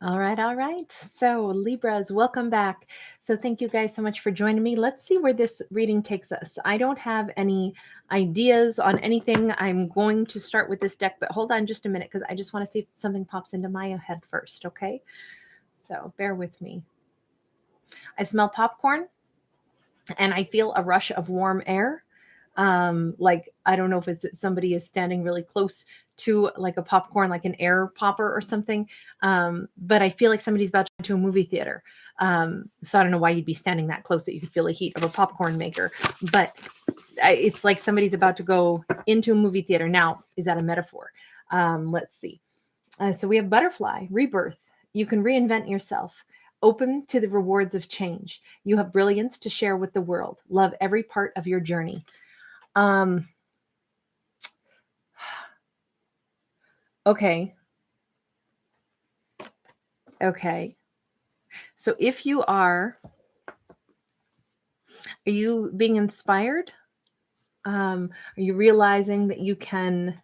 All right, all right. So Libras, welcome back. So thank you guys so much for joining me. Let's see where this reading takes us. I don't have any ideas on anything. I'm going to start with this deck, but hold on just a minute because I just want to see if something pops into my head first, okay? So bear with me. I smell popcorn and I feel a rush of warm air. Like, I don't know if it's that somebody is standing really close to like a popcorn, like an air popper or something. But I feel like somebody's about to go to a movie theater. So I don't know why you'd be standing that close that you could feel the heat of a popcorn maker, but it's like somebody's about to go into a movie theater. Now, is that a metaphor? Let's see. So we have butterfly, rebirth. You can reinvent yourself. Open to the rewards of change. You have brilliance to share with the world. Love every part of your journey. Okay. Okay. So if you are you being inspired? Are you realizing that you can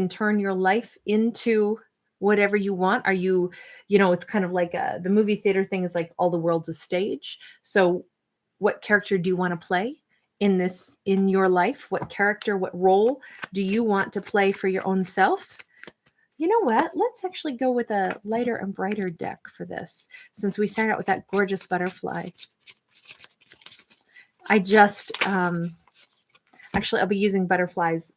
turn your life into whatever you want? Are you, it's kind of like the movie theater thing is like all the world's a stage. So what character do you want to play in your life? What character, what role do you want to play for your own self? You know what? Let's actually go with a lighter and brighter deck for this, since we started out with that gorgeous butterfly. I just, actually, I'll be using butterflies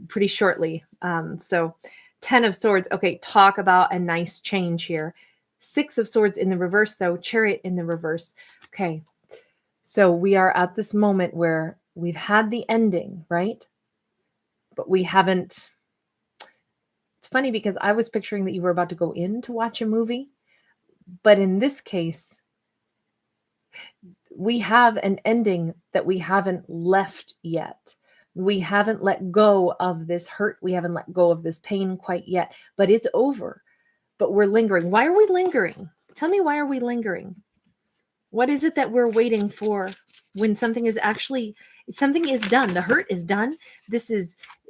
pretty shortly. So 10 of Swords. Okay, talk about a nice change here. 6 of Swords in the reverse, though. Chariot in the reverse. Okay, so we are at this moment where we've had the ending, right? But we haven't. It's funny because I was picturing that you were about to go in to watch a movie. But in this case, we have an ending that we haven't left yet. We haven't let go of this hurt. We haven't let go of this pain quite yet, but it's over. But we're lingering. Why are we lingering? Tell me, why are we lingering? What is it that we're waiting for when something is done? The hurt is done.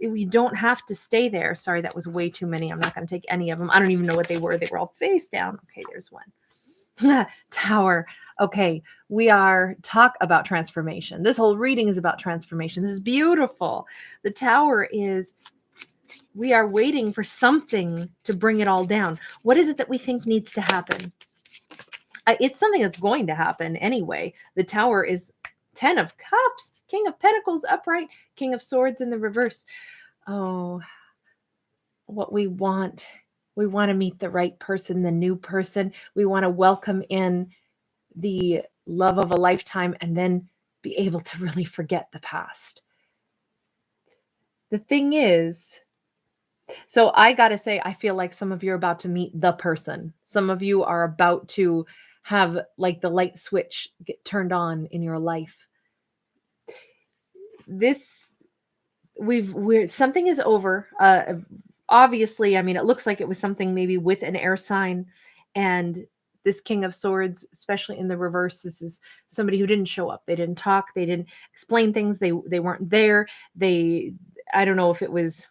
We don't have to stay there. Sorry, that was way too many. I'm not going to take any of them. I don't even know what they were. They were all face down. Okay, there's one. Tower. Okay, we are talk about transformation. This whole reading is about transformation. This is beautiful. The Tower is, we are waiting for something to bring it all down. What is it that we think needs to happen? It's something that's going to happen anyway. The Tower is 10 of Cups, King of Pentacles upright, King of Swords in the reverse. Oh, what we want to meet the right person, the new person. We want to welcome in the love of a lifetime and then be able to really forget the past. The thing is, so I got to say, I feel like some of you are about to meet the person. Some of you are about to have like the light switch get turned on in your life. Something is over. Obviously, I mean, it looks like it was something maybe with an air sign, and this King of Swords, especially in the reverse, this is somebody who didn't show up. They didn't talk. They didn't explain things. They weren't there. I don't know if it was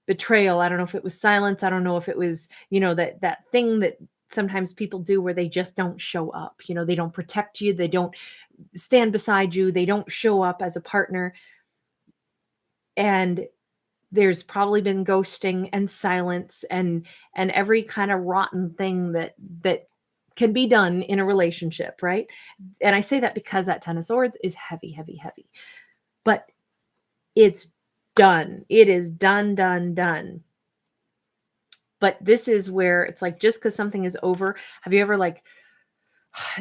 betrayal. I don't know if it was silence. I don't know if it was, that thing that sometimes people do where they just don't show up. They don't protect you. They don't stand beside you. They don't show up as a partner. And there's probably been ghosting and silence and every kind of rotten thing that can be done in a relationship, right? And I say that because that 10 of Swords is heavy, heavy, heavy. But it's done. It is done, done, done. But this is where it's like, just because something is over, have you ever like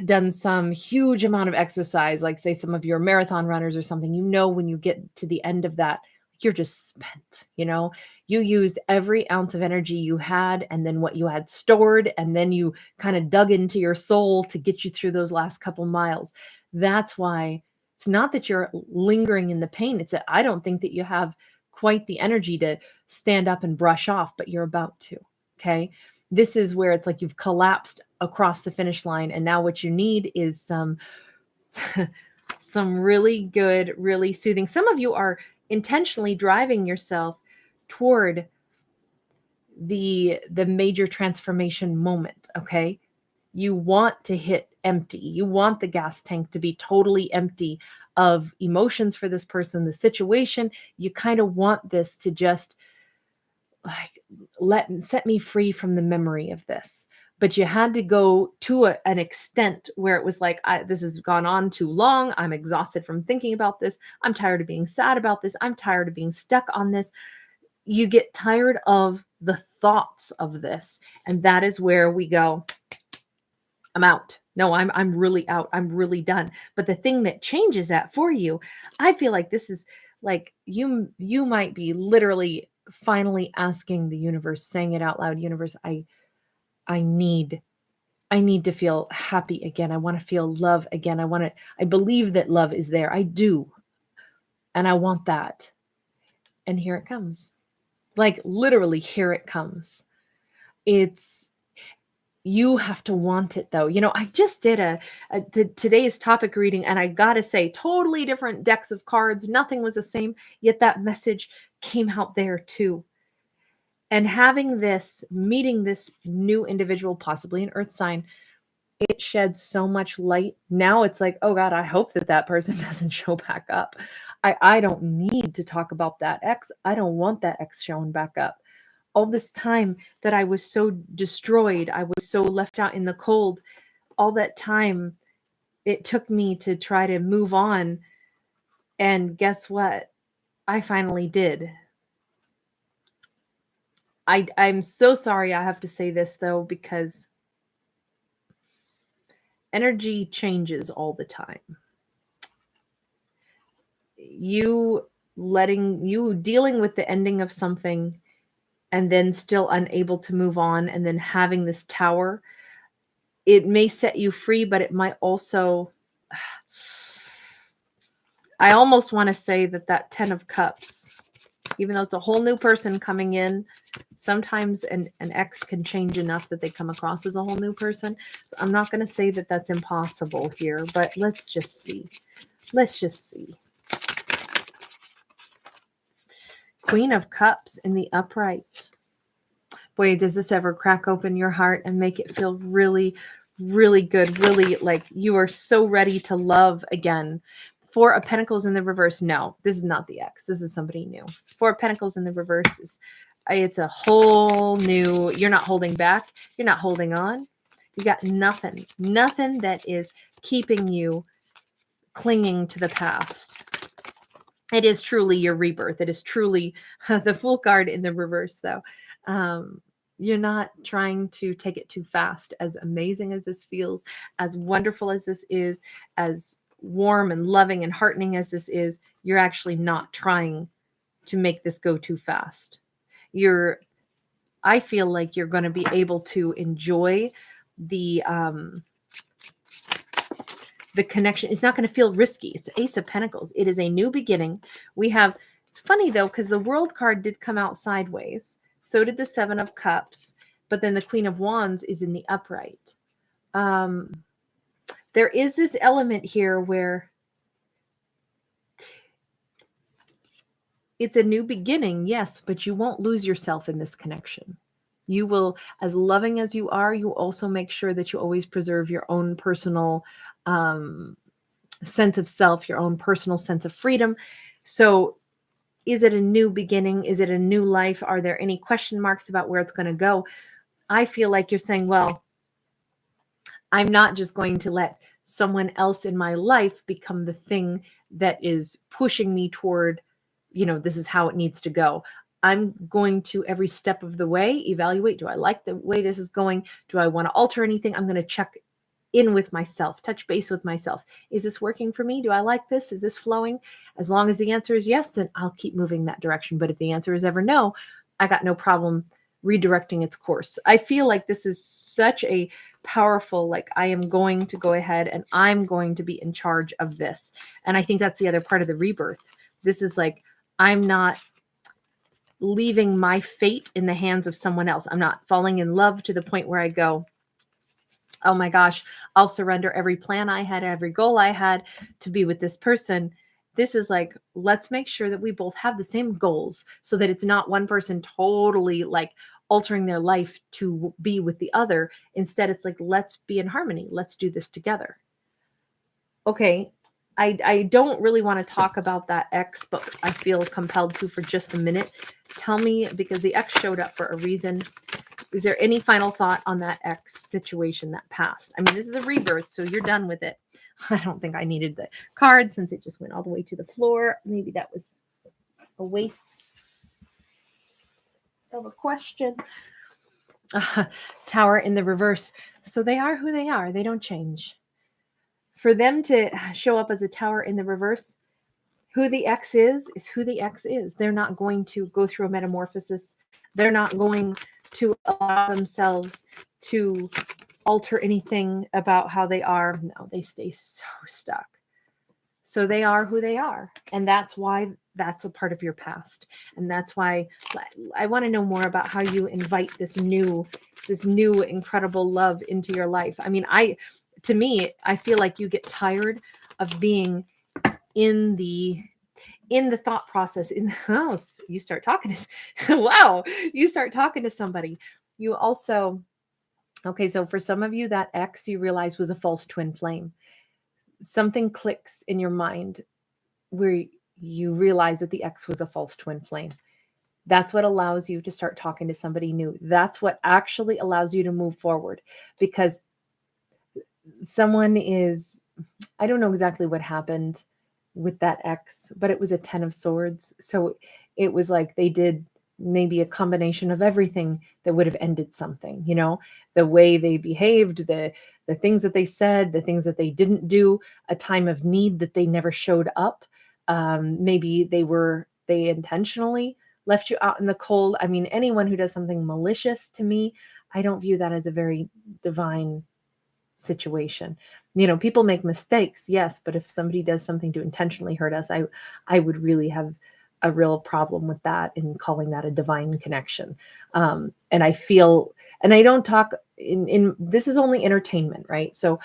done some huge amount of exercise, like say some of your marathon runners or something, when you get to the end of that, you're just spent, you used every ounce of energy you had and then what you had stored, and then you kind of dug into your soul to get you through those last couple miles. That's why it's not that you're lingering in the pain. It's that I don't think that you have quite the energy to stand up and brush off, but you're about to. Okay. This is where it's like you've collapsed across the finish line. And now what you need is some really good, really soothing. Some of you are intentionally driving yourself toward the major transformation moment. Okay. You want to hit empty. You want the gas tank to be totally empty of emotions for this person, the situation. You kind of want this to just like set me free from the memory of this. But you had to go to an extent where it was like, this has gone on too long. I'm exhausted from thinking about this. I'm tired of being sad about this. I'm tired of being stuck on this. You get tired of the thoughts of this. And that is where we go, I'm out. No, I'm really out. I'm really done. But the thing that changes that for you, I feel like this is like you might be literally finally asking the universe, saying it out loud, universe, I need to feel happy again. I want to feel love again. I believe that love is there. I do. And I want that. And here it comes. Like literally here it comes. You have to want it though. I just did today's topic reading, and I gotta say, totally different decks of cards. Nothing was the same, yet that message came out there too. And meeting this new individual, possibly an earth sign, it sheds so much light. Now it's like, oh God, I hope that person doesn't show back up. I don't need to talk about that ex. I don't want that ex showing back up. All this time that I was so destroyed, I was so left out in the cold, all that time it took me to try to move on. And guess what? I finally did. I'm so sorry I have to say this though, because energy changes all the time. You dealing with the ending of something and then still unable to move on, and then having this tower, it may set you free, but it might also, I almost want to say that 10 of Cups, even though it's a whole new person coming in, sometimes an ex can change enough that they come across as a whole new person. So I'm not going to say that that's impossible here, but let's just see. Queen of Cups in the upright. Boy, does this ever crack open your heart and make it feel really, really good, really like you are so ready to love again. Four of Pentacles in the reverse. No, this is not the ex. This is somebody new. Four of Pentacles in the reverse it's a whole new, you're not holding back. You're not holding on. You got nothing that is keeping you clinging to the past. It is truly your rebirth. It is truly the Fool card in the reverse, though. You're not trying to take it too fast. As amazing as this feels, as wonderful as this is, as warm and loving and heartening as this is, you're actually not trying to make this go too fast. I feel like you're going to be able to enjoy the connection. It's not going to feel risky. It's the Ace of Pentacles. It is a new beginning. It's funny though, because the World card did come out sideways. So did the Seven of Cups, but then the Queen of Wands is in the upright. There is this element here where it's a new beginning, yes, but you won't lose yourself in this connection. You will, as loving as you are, you also make sure that you always preserve your own personal sense of self, your own personal sense of freedom. So is it a new beginning? Is it a new life? Are there any question marks about where it's going to go? I feel like you're saying, well, I'm not just going to let someone else in my life become the thing that is pushing me toward, this is how it needs to go. I'm going to, every step of the way, evaluate, do I like the way this is going? Do I want to alter anything? I'm going to check in with myself, touch base with myself. Is this working for me? Do I like this? Is this flowing? As long as the answer is yes, then I'll keep moving that direction. But if the answer is ever no, I got no problem redirecting its course. I feel like this is such a powerful, like, I am going to go ahead and I'm going to be in charge of this. And I think that's the other part of the rebirth. This is like, I'm not leaving my fate in the hands of someone else. I'm not falling in love to the point where I go, oh my gosh, I'll surrender every plan I had, every goal I had to be with this person. This is like, let's make sure that we both have the same goals so that it's not one person totally like altering their life to be with the other. Instead, it's like, let's be in harmony. Let's do this together. Okay. I don't really want to talk about that ex, but I feel compelled to for just a minute. Tell me, because the ex showed up for a reason. Is there any final thought on that ex situation that passed? I mean, this is a rebirth, so you're done with it. I don't think I needed the card since it just went all the way to the floor. Maybe that was a waste of a question. Tower in the reverse. So they are who they are. They don't change. For them to show up as a tower in the reverse, who the ex is who the ex is. They're not going to go through a metamorphosis. They're not going to allow themselves to alter anything about how they are. No, they stay so stuck. So they are who they are. And that's why that's a part of your past. And that's why I want to know more about how you invite this new incredible love into your life. I mean, to me, I feel like you get tired of being in the thought process in the house. You start talking to wow, you start talking to somebody. You also, okay, so for some of you, that ex you realize was a false twin flame. Something clicks in your mind where you realize that the ex was a false twin flame. That's what allows you to start talking to somebody new. That's what actually allows you to move forward, because someone is, I don't know exactly what happened with that ex, but it was a 10 of swords. So it was like they did maybe a combination of everything that would have ended something, the way they behaved, the things that they said, the things that they didn't do, a time of need that they never showed up. Maybe they intentionally left you out in the cold. I mean, anyone who does something malicious, to me, I don't view that as a very divine situation. People make mistakes, yes, but if somebody does something to intentionally hurt us, I would really have a real problem with that and calling that a divine connection. And I feel, and I don't talk in this is only entertainment, right? So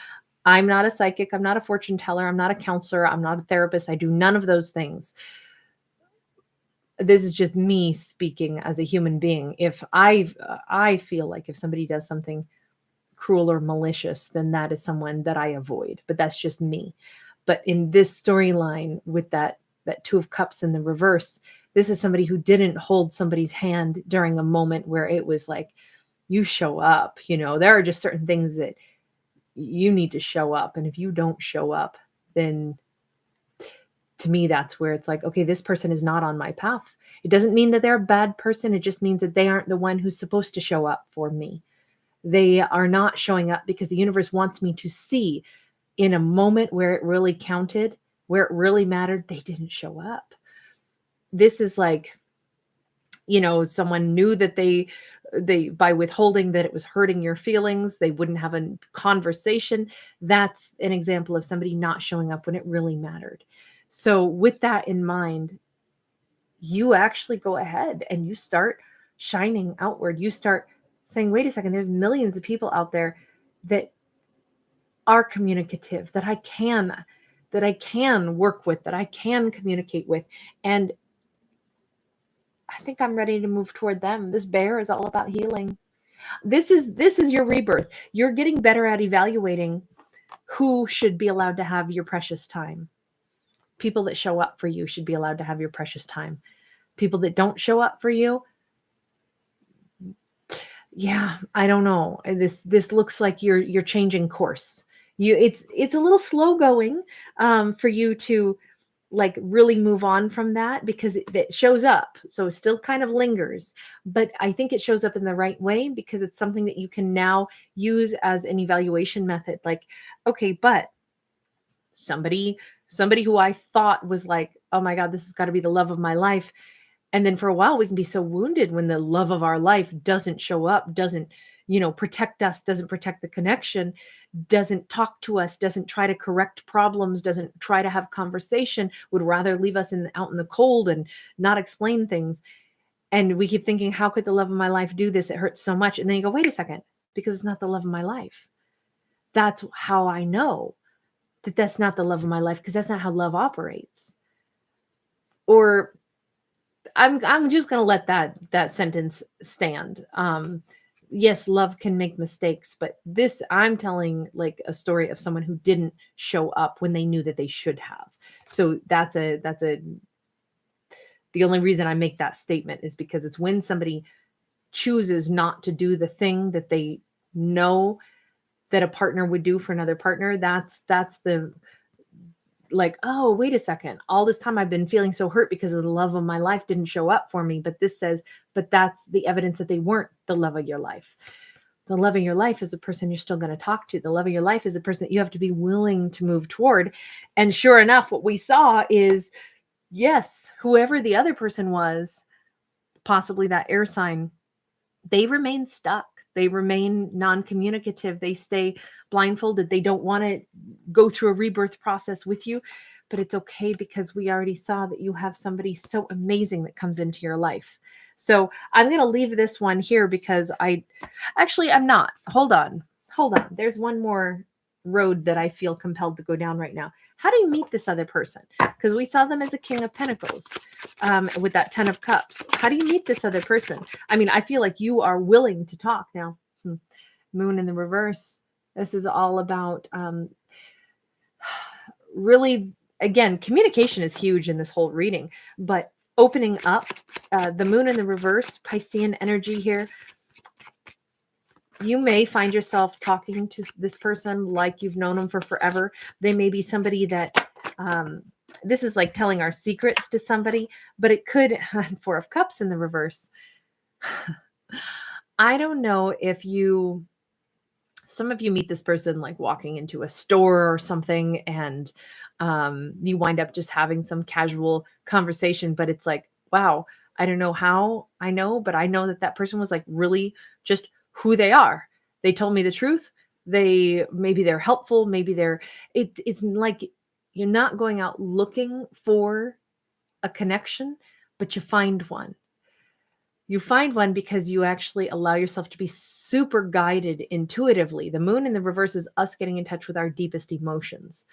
I'm not a psychic, I'm not a fortune teller, I'm not a counselor, I'm not a therapist, I do none of those things. This is just me speaking as a human being. If I feel like if somebody does something cruel or malicious, then that is someone that I avoid. But that's just me. But in this storyline with that Two of Cups in the reverse, this is somebody who didn't hold somebody's hand during a moment where it was like, you show up. There are just certain things that you need to show up. And if you don't show up, then to me, that's where it's like, okay, this person is not on my path. It doesn't mean that they're a bad person. It just means that they aren't the one who's supposed to show up for me. They are not showing up because the universe wants me to see in a moment where it really counted, where it really mattered, they didn't show up. This is like, someone knew that they by withholding that it was hurting your feelings, they wouldn't have a conversation. That's an example of somebody not showing up when it really mattered. So with that in mind, you actually go ahead and you start shining outward. You start saying, wait a second, there's millions of people out there that are communicative, that I can work with, that I can communicate with. And I think I'm ready to move toward them. This bear is all about healing. This is your rebirth. You're getting better at evaluating who should be allowed to have your precious time. People that show up for you should be allowed to have your precious time. People that don't show up for you, yeah, I don't know. This looks like you're changing course. It's a little slow going for you to like really move on from that, because it shows up. So it still kind of lingers, but I think it shows up in the right way because it's something that you can now use as an evaluation method. Like, okay, but somebody who I thought was like, oh my God, this has got to be the love of my life. And then for a while, we can be so wounded when the love of our life doesn't show up, doesn't, protect us, doesn't protect the connection, doesn't talk to us, doesn't try to correct problems, doesn't try to have conversation, would rather leave us out in the cold and not explain things. And we keep thinking, how could the love of my life do this? It hurts so much. And then you go, wait a second, because it's not the love of my life. That's how I know that that's not the love of my life, because that's not how love operates. Or I'm just going to let that sentence stand. Yes, love can make mistakes, but this, I'm telling like a story of someone who didn't show up when they knew that they should have. So the only reason I make that statement is because it's when somebody chooses not to do the thing that they know that a partner would do for another partner. That's the, like, oh, wait a second. All this time I've been feeling so hurt because of the love of my life didn't show up for me. But this says, but that's the evidence that they weren't the love of your life. The love of your life is the person you're still going to talk to. The love of your life is the person that you have to be willing to move toward. And sure enough, what we saw is, yes, whoever the other person was, possibly that air sign, they remain stuck. They remain non-communicative. They stay blindfolded. They don't want to go through a rebirth process with you, but it's okay because we already saw that you have somebody so amazing that comes into your life. So I'm going to leave this one here because I'm not. Hold on. There's one more road that I feel compelled to go down right now. How do you meet this other person? Because we saw them as a King of Pentacles with that 10 of Cups. How do you meet this other person? I mean, I feel like you are willing to talk now. Moon in the reverse. This is all about really, again, communication is huge in this whole reading, but opening up the moon in the reverse, Piscean energy here. You may find yourself talking to this person like you've known them for forever. They may be somebody that, this is like telling our secrets to somebody, but it could, Four of Cups in the reverse. I don't know if some of you meet this person like walking into a store or something, and you wind up just having some casual conversation, but it's like, wow, I don't know how I know, but I know that person was like really just who they are. They told me the truth. Maybe they're helpful. Maybe it's like you're not going out looking for a connection, but you find one. You find one because you actually allow yourself to be super guided intuitively. The moon in the reverse is us getting in touch with our deepest emotions.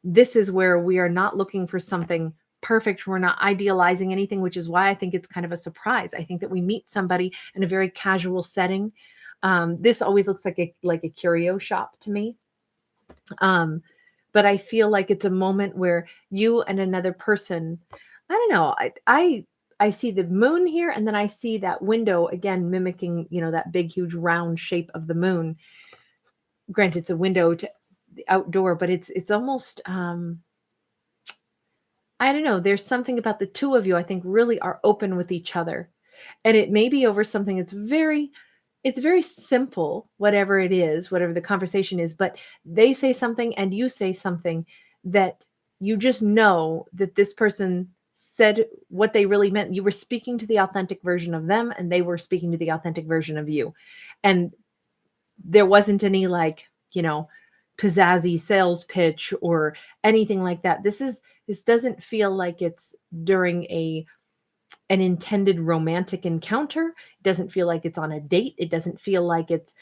This is where we are not looking for something perfect. We're not idealizing anything, which is why I think it's kind of a surprise. I think that we meet somebody in a very casual setting. This always looks like a curio shop to me. But I feel like it's a moment where you and another person, I don't know, I see the moon here, and then I see that window again mimicking, that big, huge, round shape of the moon. Granted, it's a window to the outdoor, but it's almost, I don't know. There's something about the two of you, I think, really are open with each other. And it may be over something it's very simple, whatever it is, whatever the conversation is, but they say something and you say something that you just know that this person said what they really meant. You were speaking to the authentic version of them, and they were speaking to the authentic version of you. And there wasn't any pizzazzy sales pitch or anything like that. This doesn't feel like it's during an intended romantic encounter. It doesn't feel like it's on a date. It doesn't feel like it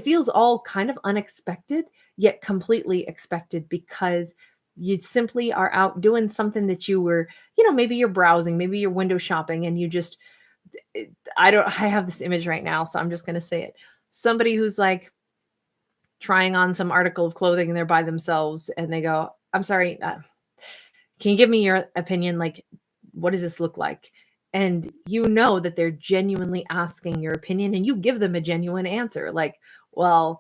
feels all kind of unexpected, yet completely expected, because you simply are out doing something that you were, maybe you're browsing, maybe you're window shopping, and you just, I have this image right now, so I'm just going to say it. Somebody who's like trying on some article of clothing and they're by themselves and they go, I'm sorry, can you give me your opinion? Like, what does this look like? And you know that they're genuinely asking your opinion, and you give them a genuine answer. Like, well,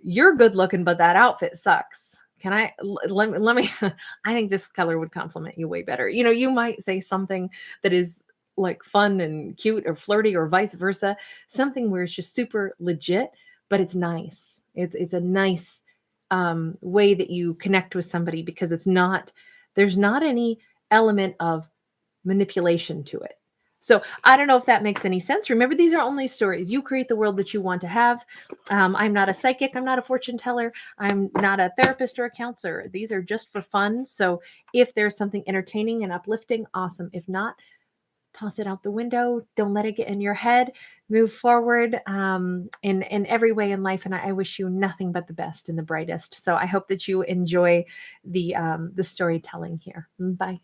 you're good looking, but that outfit sucks. Can let me, I think this color would compliment you way better. You might say something that is like fun and cute or flirty or vice versa, something where it's just super legit, but it's nice. It's a nice way that you connect with somebody, because there's not any element of manipulation to it. So I don't know if that makes any sense. Remember, these are only stories. You create the world that you want to have. I'm not a psychic. I'm not a fortune teller. I'm not a therapist or a counselor. These are just for fun. So if there's something entertaining and uplifting, awesome. If not, toss it out the window. Don't let it get in your head. Move forward in every way in life. And I wish you nothing but the best and the brightest. So I hope that you enjoy the storytelling here. Bye.